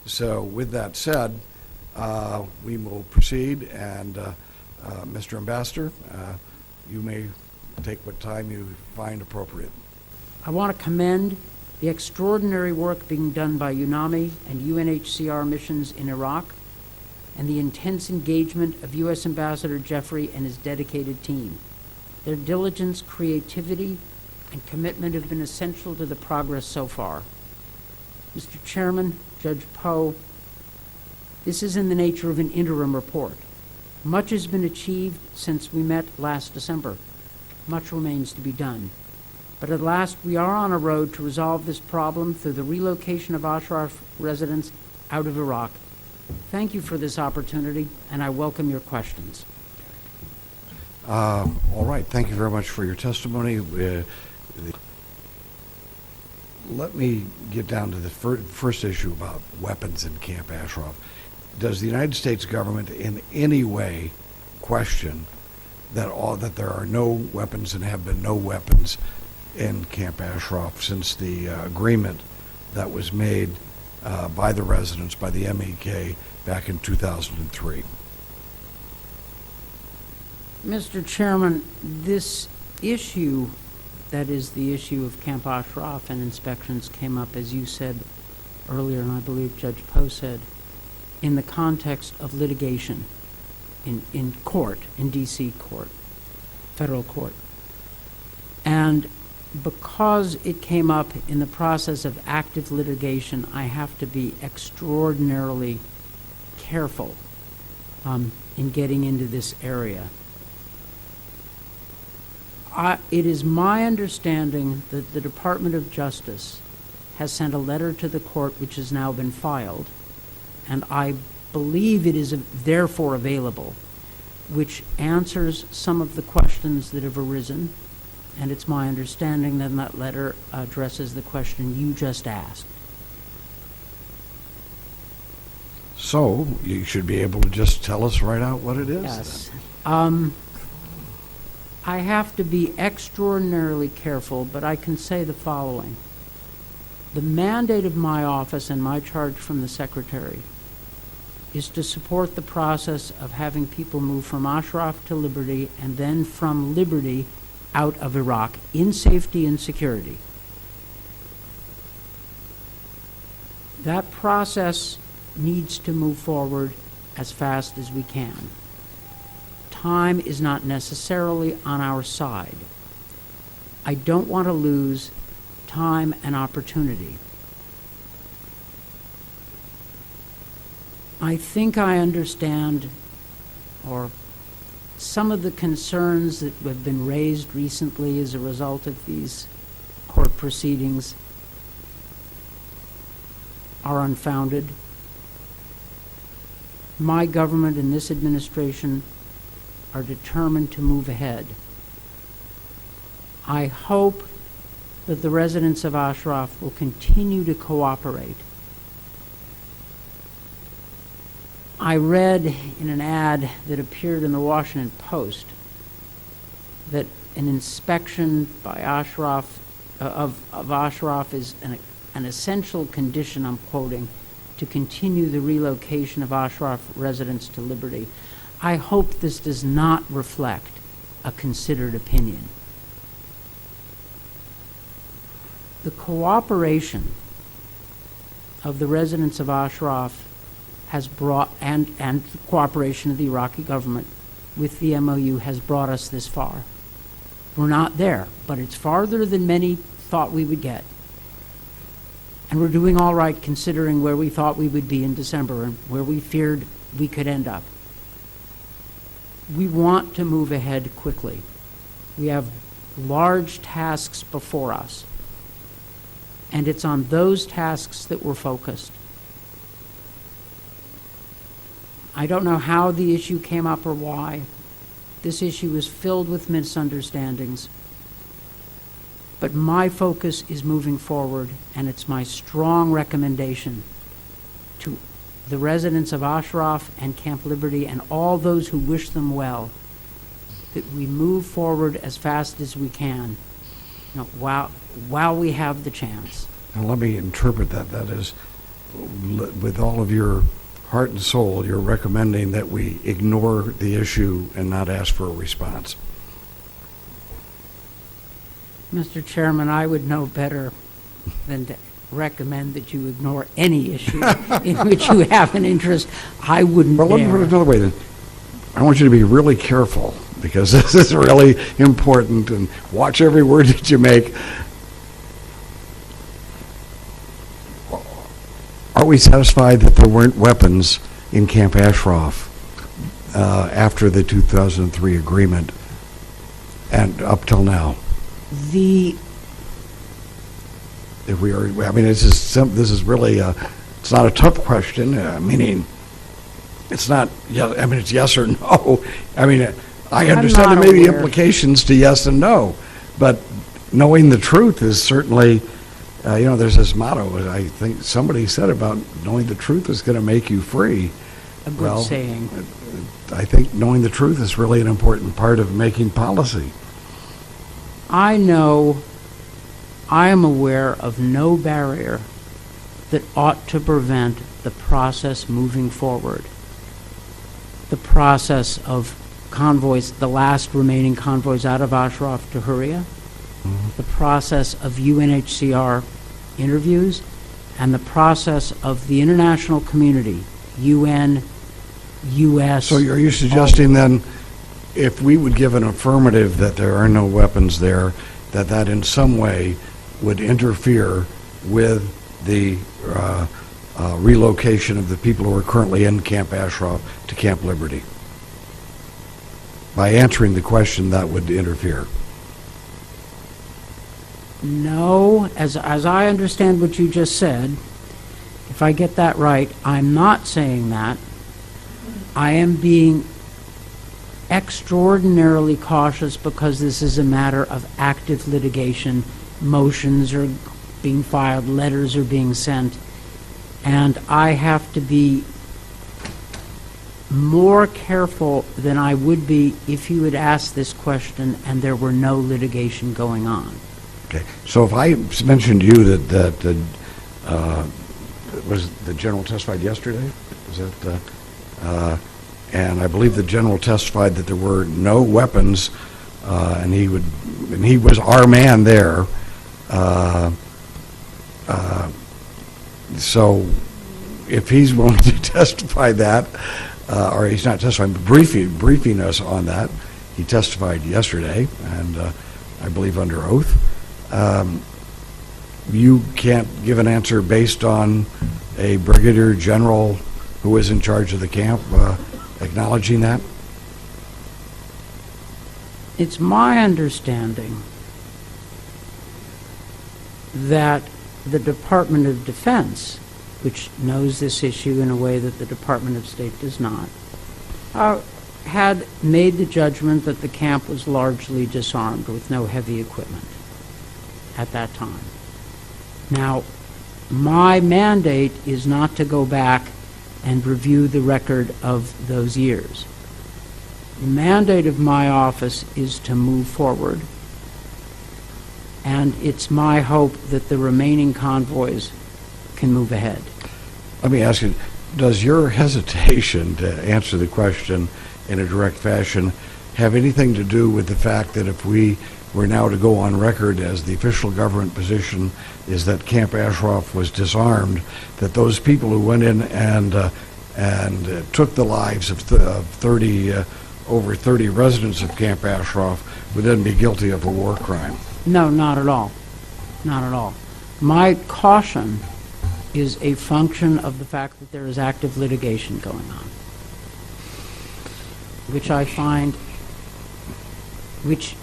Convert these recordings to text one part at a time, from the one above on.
So with that said, we will proceed, and Mr. Ambassador, you may take what time you find appropriate. I want to commend the extraordinary work being done by UNAMI and UNHCR missions in Iraq, and the intense engagement of U.S. Ambassador Jeffrey and his dedicated team. Their diligence, creativity, and commitment have been essential to the progress so far. Mr. Chairman, Judge Poe, this is in the nature of an interim report. Much has been achieved since we met last December. Much remains to be done. But at last, we are on a road to resolve this problem through the relocation of Ashraf residents out of Iraq. Thank you for this opportunity, and I welcome your questions. All right. Thank you very much for your testimony. Let me get down to the first issue about weapons in Camp Ashraf. Does the United States government in any way question that there are no weapons and have been no weapons in Camp Ashraf since the agreement that was made by the residents, by the MEK, back in 2003? Mr. Chairman, this issue, that is the issue of Camp Ashraf and inspections, came up, as you said earlier, and I believe Judge Poe said, in the context of litigation in court, in D.C. court, federal court. And because it came up in the process of active litigation, I have to be extraordinarily careful in getting into this area. It is my understanding that the Department of Justice has sent a letter to the court, which has now been filed, and I believe it is therefore available, which answers some of the questions that have arisen, and it's my understanding that that letter addresses the question you just asked. So you should be able to just tell us right out what it is. Yes. I have to be extraordinarily careful, but I can say the following. The mandate of my office and my charge from the Secretary is to support the process of having people move from Ashraf to Liberty and then from Liberty out of Iraq in safety and security. That process needs to move forward as fast as we can. Time is not necessarily on our side. I don't want to lose time and opportunity. I think I understand, or some of the concerns that have been raised recently as a result of these court proceedings are unfounded. My government and this administration are determined to move ahead. I hope that the residents of Ashraf will continue to cooperate. I read in an ad that appeared in the Washington Post that an inspection by Ashraf of Ashraf is an essential condition, I'm quoting, to continue the relocation of Ashraf residents to Liberty. I hope this does not reflect a considered opinion. The cooperation of the residents of Ashraf has brought, and the cooperation of the Iraqi government with the MOU has brought us this far. We're not there, but it's farther than many thought we would get. And we're doing all right considering where we thought we would be in December and where we feared we could end up. We want to move ahead quickly. We have large tasks before us, and it's on those tasks that we're focused. I don't know how the issue came up or why. This issue is filled with misunderstandings. But my focus is moving forward, and it's my strong recommendation to the residents of Ashraf and Camp Liberty and all those who wish them well that we move forward as fast as we can, while we have the chance. And let me interpret that. That is, with all of your heart and soul, you're recommending that we ignore the issue and not ask for a response. Mr. Chairman, I would know better than to recommend that you ignore any issue in which you have an interest. I wouldn't Well, let me put it dare. another way then. I want you to be really careful, because this is really important, and watch every word that you make. Are we satisfied that there weren't weapons in Camp Ashraf after the 2003 agreement and up till now? If we are, I mean, this is really it's not a tough question. Meaning, it's not. Yeah, I mean, it's yes or no. I mean, I understand there may be implications to yes and no, but knowing the truth is certainly. There's this motto, I think somebody said, about knowing the truth is going to make you free. A good saying. I think knowing the truth is really an important part of making policy. I am aware of no barrier that ought to prevent the process moving forward. The process of convoys, the last remaining convoys out of Ashraf to Hurriva, the process of UNHCR interviews, and the process of the international community, UN, U.S. So are you suggesting then, if we would give an affirmative that there are no weapons there, that in some way would interfere with the relocation of the people who are currently in Camp Ashraf to Camp Liberty? By answering the question, that would interfere. No, as I understand what you just said, if I get that right, I'm not saying that. I am being extraordinarily cautious because this is a matter of active litigation. Motions are being filed, letters are being sent, and I have to be more careful than I would be if you had asked this question and there were no litigation going on. Okay. So if I mentioned to you that was the general testified yesterday? Was that? And I believe the general testified that there were no weapons, and he was our man there. So if he's willing to testify that, or he's not testifying, but briefing us on that, he testified yesterday, and I believe under oath. You can't give an answer based on a brigadier general who is in charge of the camp acknowledging that? It's my understanding that the Department of Defense, which knows this issue in a way that the Department of State does not, had made the judgment that the camp was largely disarmed with no heavy equipment at that time. Now, my mandate is not to go back and review the record of those years. The mandate of my office is to move forward, and it's my hope that the remaining convoys can move ahead. Let me ask you, does your hesitation to answer the question in a direct fashion have anything to do with the fact that if we were now to go on record as the official government position is that Camp Ashraf was disarmed, that those people who went in and took the lives of over 30 residents of Camp Ashraf would then be guilty of a war crime? No, not at all. Not at all. My caution is a function of the fact that there is active litigation going on, which I find, which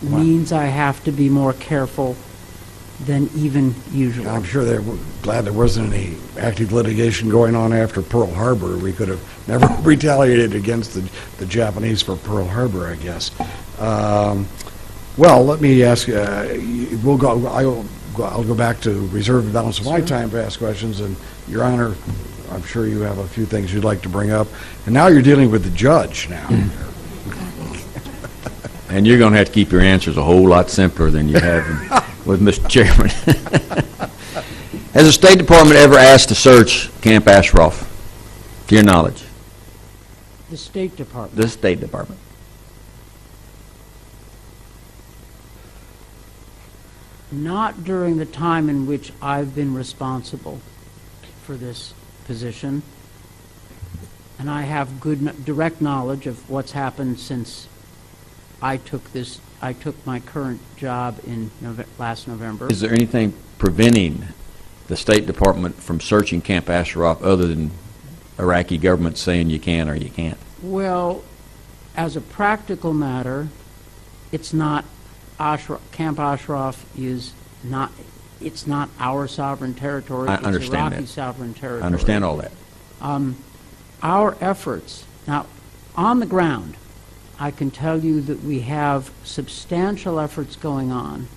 means I have to be more careful than even usual. I'm sure they're glad there wasn't any active litigation going on after Pearl Harbor. We could have never retaliated against the Japanese for Pearl Harbor, I guess. Well, let me ask. I'll go back to reserve the balance of my time to ask questions. And Your Honor, I'm sure you have a few things you'd like to bring up. And now you're dealing with the judge now. And you're going to have to keep your answers a whole lot simpler than you have with Mr. Chairman. Has the State Department ever asked to search Camp Ashraf, to your knowledge? The State Department. The State Department. Not during the time in which I've been responsible for this position, and I have good direct knowledge of what's happened since I took my current job in last November. Is there anything preventing the State Department from searching Camp Ashraf other than Iraqi government saying you can or you can't? Well, as a practical matter, it's not Camp Ashraf is not. It's not our sovereign territory. I understand it's Iraqi that. sovereign territory. I understand all that. Our efforts now on the ground, I can tell you that we have substantial efforts going on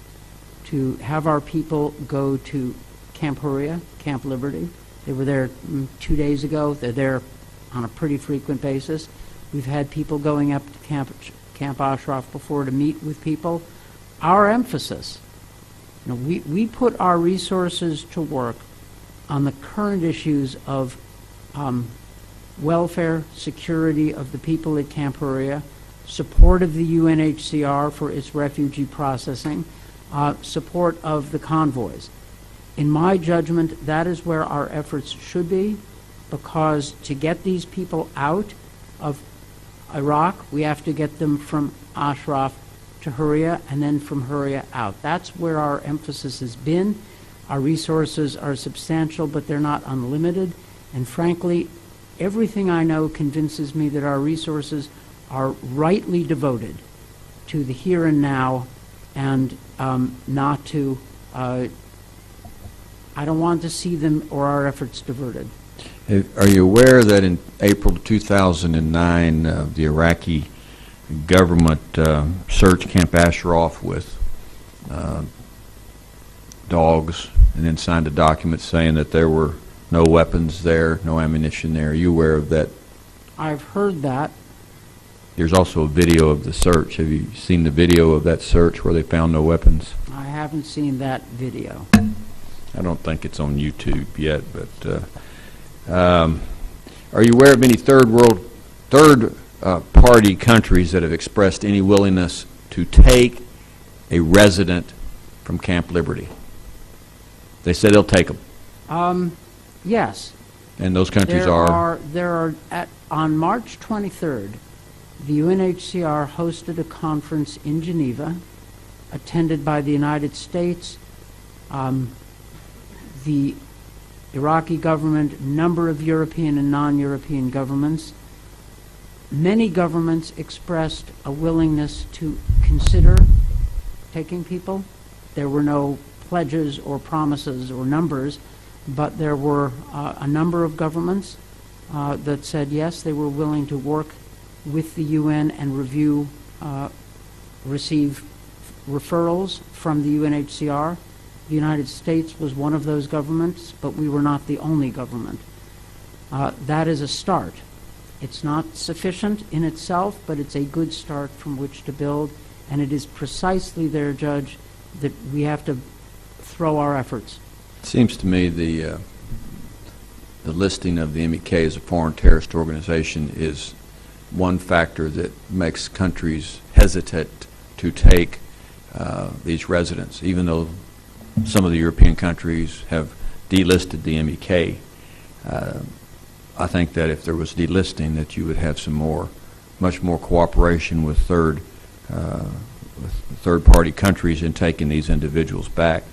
to have our people go to Camp Hurriva, Camp Liberty. They were there 2 days ago. They're there on a pretty frequent basis. We've had people going up to Camp Ashraf before to meet with people. Our emphasis, we put our resources to work on the current issues of welfare, security of the people at Camp Hurriva, support of the UNHCR for its refugee processing, support of the convoys. In my judgment, that is where our efforts should be, because to get these people out of Iraq, we have to get them from Ashraf to Hurriva and then from Hurriva out. That's where our emphasis has been. Our resources are substantial, but they're not unlimited. And frankly, everything I know convinces me that our resources are rightly devoted to the here and now, and not to, I don't want to see them or our efforts diverted. Are you aware that in April 2009, the Iraqi government searched Camp Ashraf with dogs and then signed a document saying that there were no weapons there, no ammunition there? Are you aware of that? I've heard that. There's also a video of the search. Have you seen the video of that search where they found no weapons? I haven't seen that video. I don't think it's on YouTube yet, but are you aware of any third party countries that have expressed any willingness to take a resident from Camp Liberty? They said they'll take them. Yes. And those countries on March 23rd, the UNHCR hosted a conference in Geneva, attended by the United States, the Iraqi government, a number of European and non-European governments. Many governments expressed a willingness to consider taking people. There were no pledges or promises or numbers, but there were a number of governments that said yes, they were willing to work with the UN and receive referrals from the UNHCR. The United States was one of those governments, but we were not the only government. That is a start. It's not sufficient in itself, but it's a good start from which to build, and it is precisely there, Judge, that we have to throw our efforts. It seems to me the listing of the MEK as a foreign terrorist organization is one factor that makes countries hesitate to take these residents, even though some of the European countries have delisted the MEK. I think that if there was delisting, that you would have much more cooperation with third-party countries in taking these individuals back.